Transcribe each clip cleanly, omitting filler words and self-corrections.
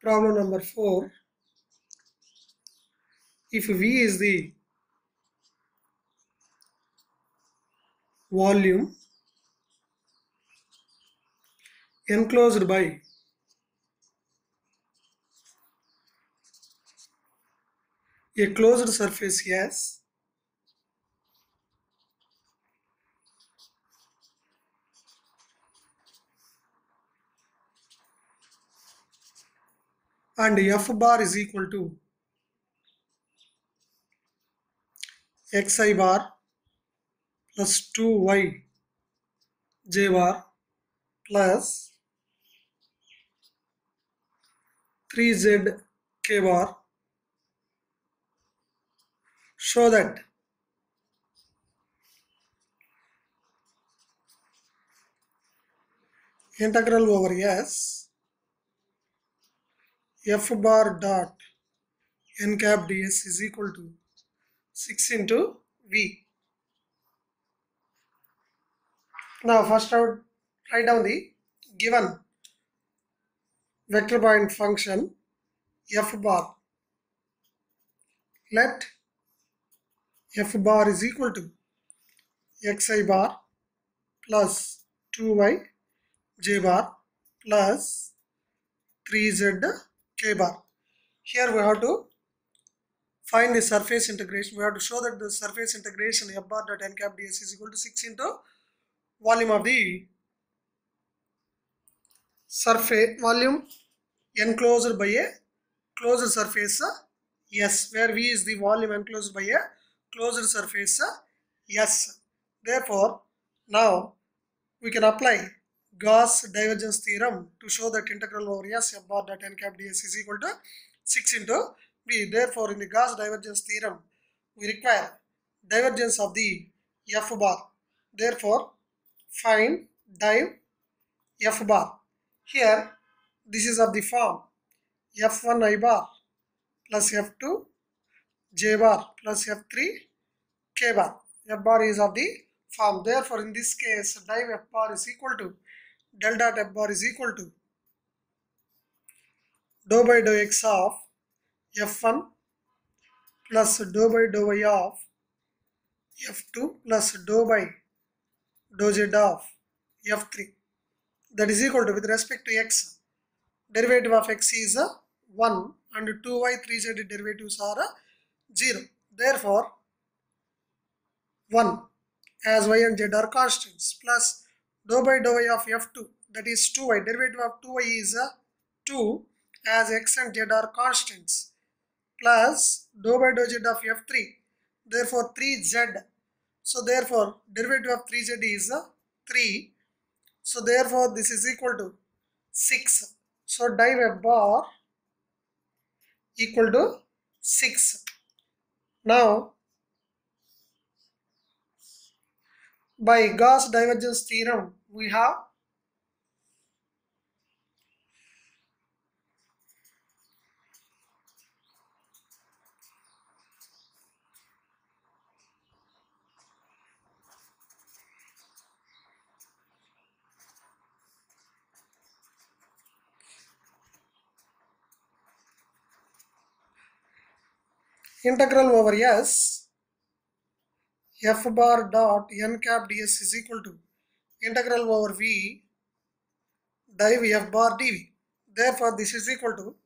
Problem number 4. If V is the volume enclosed by a closed surface S, and F bar is equal to xi bar plus 2y j bar plus 3z k bar, show that integral over S f bar dot n cap ds is equal to 6 into V. Now first write down the given vector point function f bar. Let f bar is equal to xi bar plus 2y j bar plus 3z k bar. Here we have to find the surface integration. We have to show that the surface integration f bar dot n cap ds is equal to 6 into volume of the surface, volume enclosed by a closed surface S, where V is the volume enclosed by a closed surface S. Therefore, now we can apply Gauss divergence theorem to show that integral over S f bar dot n cap ds is equal to 6 into V. Therefore, in the Gauss divergence theorem, we require divergence of the f bar. Therefore, find div f bar. Here, this is of the form f1 I bar plus f2 j bar plus f3 k bar. F bar is of the form. Therefore, in this case, div f bar is equal to del dot f bar is equal to dou by dou x of f1 plus dou by dou y of f2 plus dou by dou z of f3. That is equal to, with respect to x, derivative of x is 1 and 2y 3z derivatives are 0. Therefore, 1 as y and z are constants plus dou by dou y of f2, that is 2y, derivative of 2y is 2 as x and z are constants, plus dou by dou z of f3, therefore 3z. So therefore derivative of 3z is 3. So therefore this is equal to 6. So div f bar equal to 6. Now by Gauss divergence theorem we have integral over S f bar dot n cap ds is equal to integral over V div f bar dv. Therefore this is equal to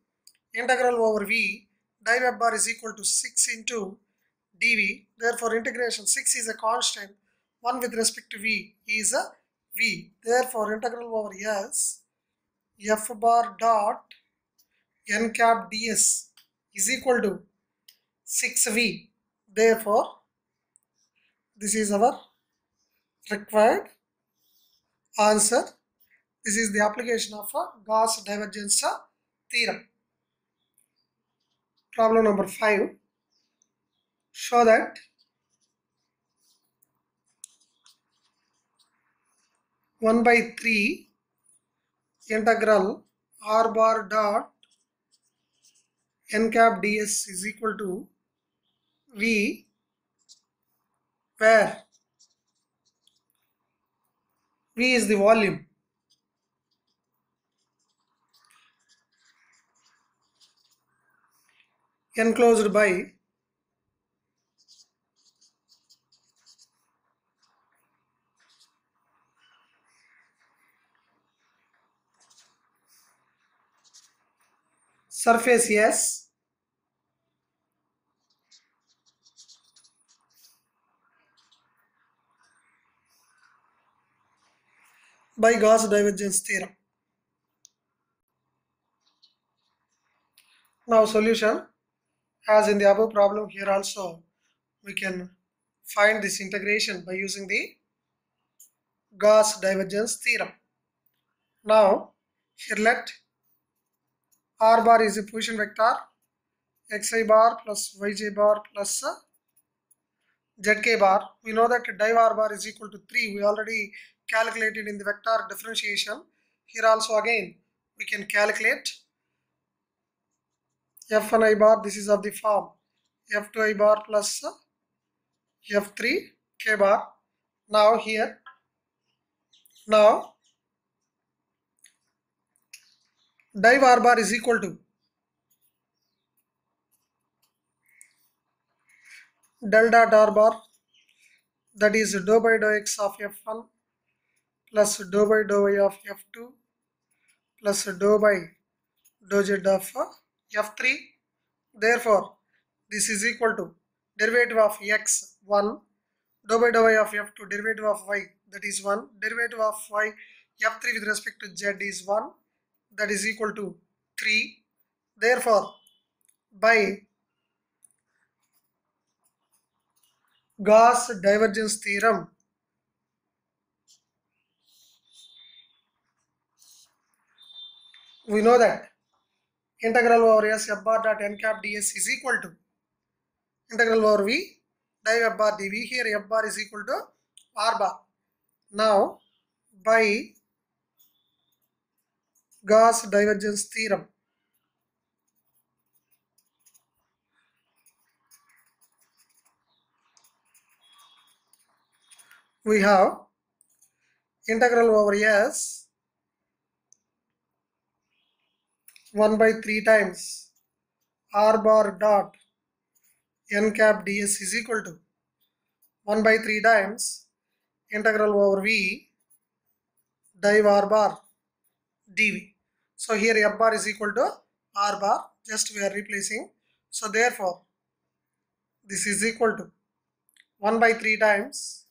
integral over V div f bar is equal to 6 into dv. Therefore integration, 6 is a constant, 1 with respect to V is a V. Therefore integral over S f bar dot n cap ds is equal to 6V. Therefore this is our required answer. This is the application of Gauss divergence theorem. Problem number 5. Show that one by 3 integral r bar dot n cap ds is equal to V, where V is the volume enclosed by surface S by Gauss divergence theorem. Now solution, as in the above problem, here also we can find this integration by using the Gauss divergence theorem. Now here let r bar is a position vector, xi bar plus yj bar plus zk bar. We know that div r bar is equal to 3. We already calculated in the vector differentiation. Here also again we can calculate f1 I bar. This is of the form f2 I bar plus f3 k bar. Now here, now div r bar is equal to del dot r bar, that is dou by dou x of f1 plus dou by dou y of f2 plus dou by dou z of f3. Therefore, this is equal to derivative of x 1, dou by dou y of f2, derivative of y, that is 1, derivative of y f3 with respect to z is 1, that is equal to 3. Therefore, by Gauss divergence theorem, we know that integral over s f bar dot n cap ds is equal to integral over v div f bar dv. Here f bar is equal to r bar. Now by Gauss divergence theorem, we have integral over s 1 by 3 times r bar dot n cap ds is equal to 1 by 3 times integral over v div r bar dv. So here f bar is equal to r bar, just we are replacing. So therefore, this is equal to 1 by 3 times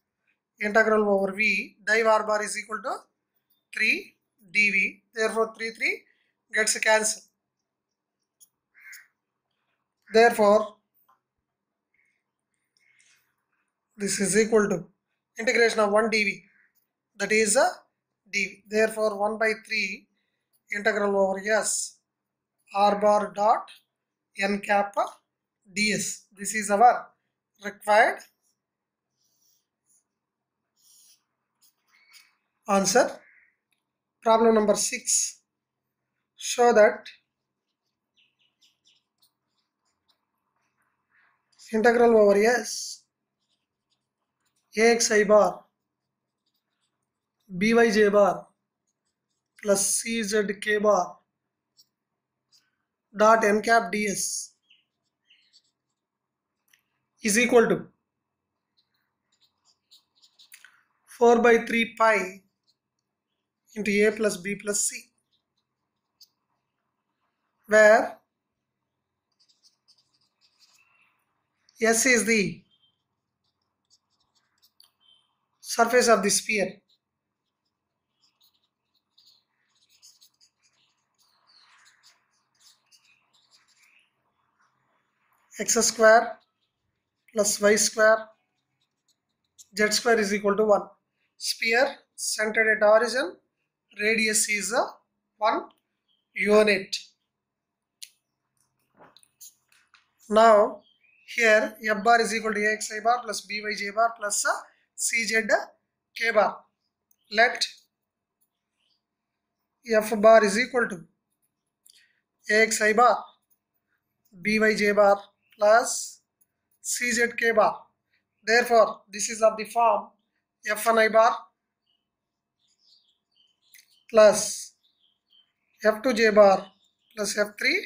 integral over v div r bar is equal to 3 dv. Therefore 3 gets cancelled. Therefore this is equal to integration of 1 dv, that is a dv. Therefore 1 by 3 integral over s r bar dot n cap ds. This is our required answer. Problem number 6. Show that integral over s axi bar byj bar plus czk bar dot n cap ds is equal to 4 by 3 pi into a plus b plus c, where s is the surface of the sphere, x square plus y square z square is equal to 1. Sphere centered at origin, radius is 1 unit. Now here f bar is equal to axi bar plus byj bar plus czk bar. Let f bar is equal to axi bar byj bar plus czk bar. Therefore this is of the form f1 I bar plus f2 j bar plus f3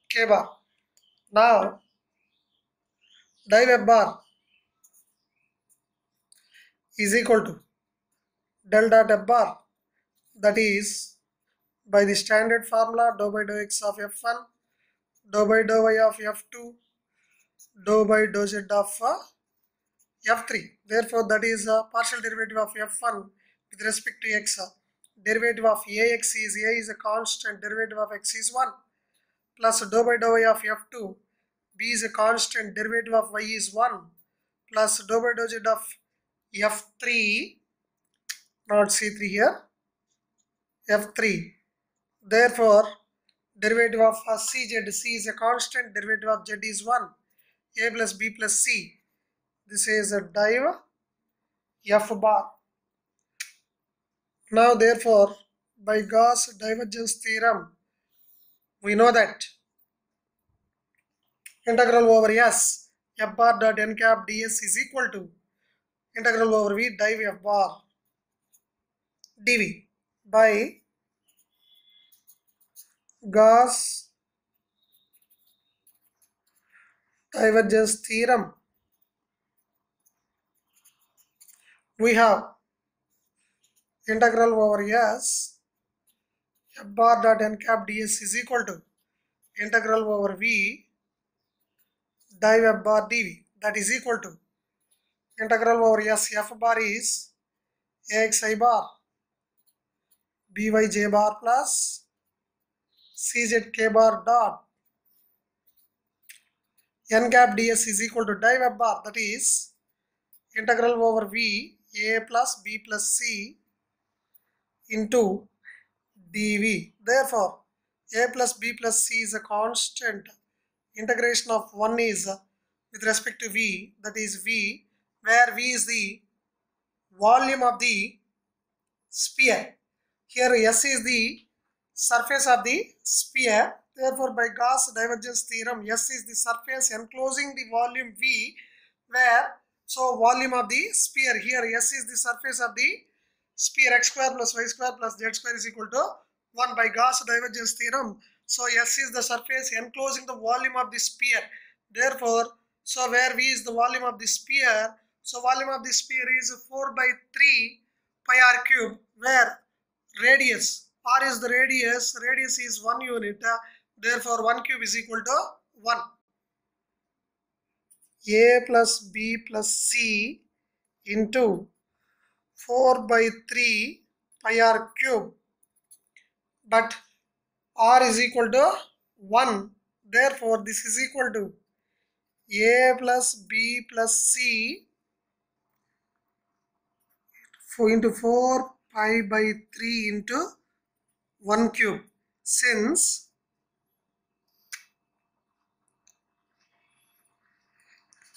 k bar. Now div f bar is equal to del dot f bar, that is by the standard formula dou by dou x of f1, dou by dou y of f2, dou by dou z of f3. Therefore, that is a partial derivative of f1 with respect to x. Derivative of ax is a is a constant, derivative of x is 1, plus dou by dou y of f2, b is a constant, derivative of y is 1, plus dou by dou z of f3, not c3 here, f3. Therefore, derivative of cz, c is a constant, derivative of z is 1, a plus b plus c. This is a div f bar. Now, therefore, by Gauss divergence theorem, we know that integral over s f bar dot n cap ds is equal to integral over v div f bar dv by Gauss divergence theorem. We have integral over s f bar dot n cap ds is equal to integral over v div f bar dv, that is equal to integral over s f bar is axi bar byj bar plus czk bar dot n cap ds is equal to div f bar, that is integral over v a plus b plus c into dv. Therefore, a plus b plus c is a constant. Integration of 1 is with respect to v, that is v, where v is the volume of the sphere. Here s is the surface of the sphere. Therefore, by Gauss divergence theorem, s is the surface enclosing the volume v, where so volume of the sphere, here s is the surface of the sphere, x square plus y square plus z square is equal to 1 by Gauss divergence theorem. So s is the surface enclosing the volume of the sphere. Therefore, so where v is the volume of the sphere, so volume of the sphere is 4 by 3 pi r cube, where radius, r is the radius, radius is 1 unit, therefore 1 cube is equal to 1. A plus b plus c into 4 by 3 pi r cube, but r is equal to 1, therefore this is equal to a plus b plus c into 4 pi by 3 into 1 cube, since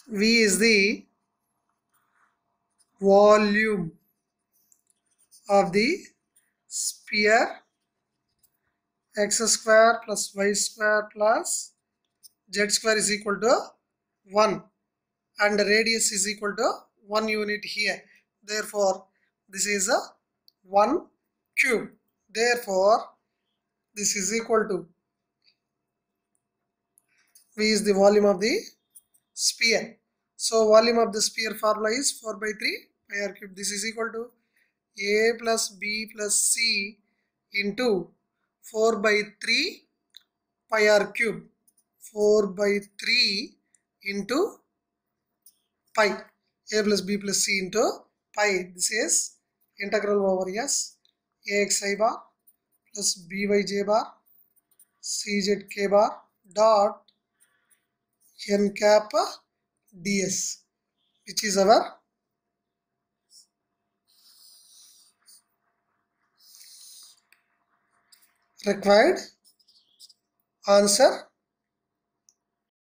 v is the volume of the sphere, x square plus y square plus z square is equal to 1, and radius is equal to 1 unit here. Therefore, this is a 1 cube. Therefore, this is equal to v is the volume of the sphere. So, volume of the sphere formula is 4 by 3 pi r cube. This is equal to a plus b plus c into 4 by 3 pi r cube. 4 by 3 into pi. A plus b plus c into pi. This is integral over s axi bar plus byj bar czk bar dot n cap ds, which is our required answer.